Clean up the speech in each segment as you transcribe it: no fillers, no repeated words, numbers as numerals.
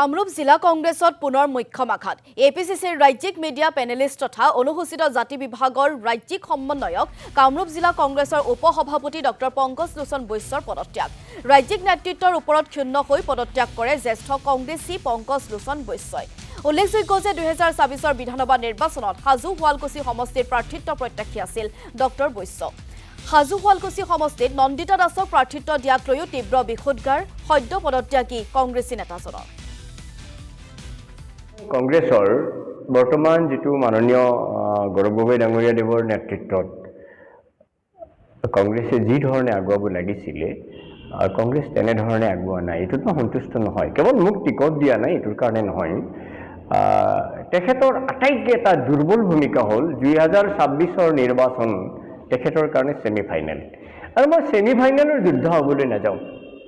কামৰূপ জিলা কংগ্ৰেছত পুনৰ মুখ্য আঘাত এপিচিচিৰ ৰাজ্যিক মিডিয়া পেনেলিষ্ট তথা অনুসূচিত জাতি বিভাগৰ ৰাজ্যিক সমন্বয়ক কামৰূপ জিলা কংগ্ৰেছৰ উপসভাপতি ডক্টৰ পংকজ লোচন বৈশ্যৰ পদত্যাগ ৰাজ্যিক নেতৃত্বৰ ওপৰত ক্ষুণ্ণ হৈ পদত্যাগ কৰে জ্যেষ্ঠ কংগ্ৰেছী পংকজ লোচন বৈশ্যই উল্লেখযোগ্য যে 2024 বিধানসভা নিৰ্বাচনত হাজো শুৱালকুছি সমষ্টিৰ প্ৰাৰ্থিত্ব প্ৰত্যাশী আছিল ডক্টৰ বৈশ্য হাজো শুৱালকুছি সমষ্টিত নন্দিতা দাসক প্ৰাৰ্থিত্ব দিয়াক লৈও তীব্ৰ বিক্ষোভগাৰ সদ্য পদত্যাগী কংগ্ৰেছী নেতাজনৰ কংগ্ৰেছৰ বৰ্তমান যেটো মাননীয় গৌৰৱ গগৈ ডাঙৰীয়া দেৱৰ নেতৃত্বত কংগ্ৰেছে যি ধৰণে আগুৱাব লাগিছিলে কংগ্ৰেছ তেনে ধৰণে আগুৱা নাই এটোত মই সন্তুষ্ট নহয় কেৱল মোক টিকট দিয়া নাই এটোৰ কাৰণে নহয় তেখেতৰ আটাইতকৈ এটা দুৰ্বল ভূমিকা হ'ল 2026 নিৰ্বাচন তেখেতৰ কাৰণে সেমিফাইনেল আৰু মই সেমিফাইনেলৰ যুদ্ধ হ'বলৈ নাযাওঁ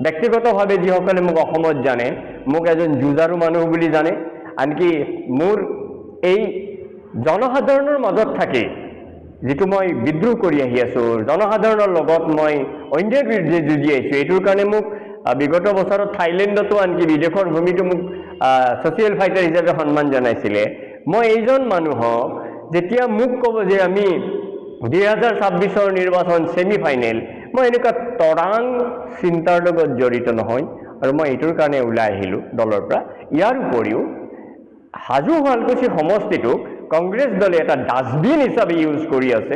ব্যক্তিগতভাৱে যিসকলে মোক অসমত জানে মোক এজন যুঁজাৰু মানুহ বুলি জানে আনকি মোৰ এই জনসাধাৰণৰ মাজত থাকে যেটো মই বিদ্ৰোহ কৰি আহি আছো জনসাধাৰণৰ লগত মই অন্যায়ৰ বিৰুদ্ধে যুঁজি আছো এটোৰ কাৰণে মোক বিগত বছৰত থাইলেণ্ডতো আনকি বিদেশৰ ভূমিটো মোক সোশ্যাল ফাইটাৰ হিচাপে সন্মান জনাইছিলে মই এইজন মানুহক যেতিয়া মোক ক'ব যে আমি 2026 নিৰ্বাচন সেমিফাইনেল মই এনেকা তৰাং চিন্তাৰ লগত জড়িত নহয় আৰু মই এটোৰ কাৰণে ওলাই আহিলো দলৰ পৰা ইয়াৰ উপৰিও হাজো শুৱালকুছি সমষ্টিটোক কংগ্ৰেছ দলে এটা ডাষ্টবিন হিচাপে ইউজ কৰি আছে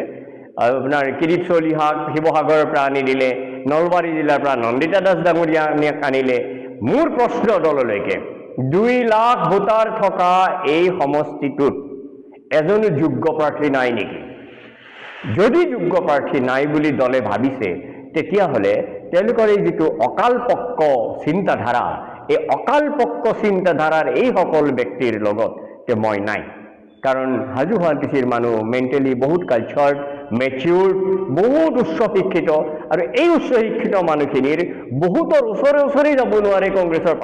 আপোনাৰ কিৰিট চলিহাক শিৱসাগৰৰ পৰা আনি দিলে নলবাৰী জিলাৰ পৰা নন্দিতা দাস ডাঙৰীয়া আনিলে মোৰ প্ৰশ্ন দললৈকে 2 লাখ ভোটাৰ থকা এই সমষ্টিটোত এজনো যোগ্য প্ৰাৰ্থী নাই নেকি যদি যোগ্য প্ৰাৰ্থী নাই বুলি দলে ভাবিছে তেতিয়াহলে তেওঁলোকৰ এই যেটো অকালপক্ষ চিন্তাধাৰা এই অকালপক্ষ চিন্তাধাৰাৰ এই সকল ব্যক্তিৰ লগত মই নাই কাৰণ হাজো শুৱালকুছিৰ মানুহ মেণ্টেলি বহুত কালচাৰ্ড মেচিউৰ বহুত উচ্চ শিক্ষিত আৰু এই উচ্চ শিক্ষিত মানুহখিনিৰ বহুতৰ ওচৰে যাব নোৱাৰে কংগ্ৰেছৰ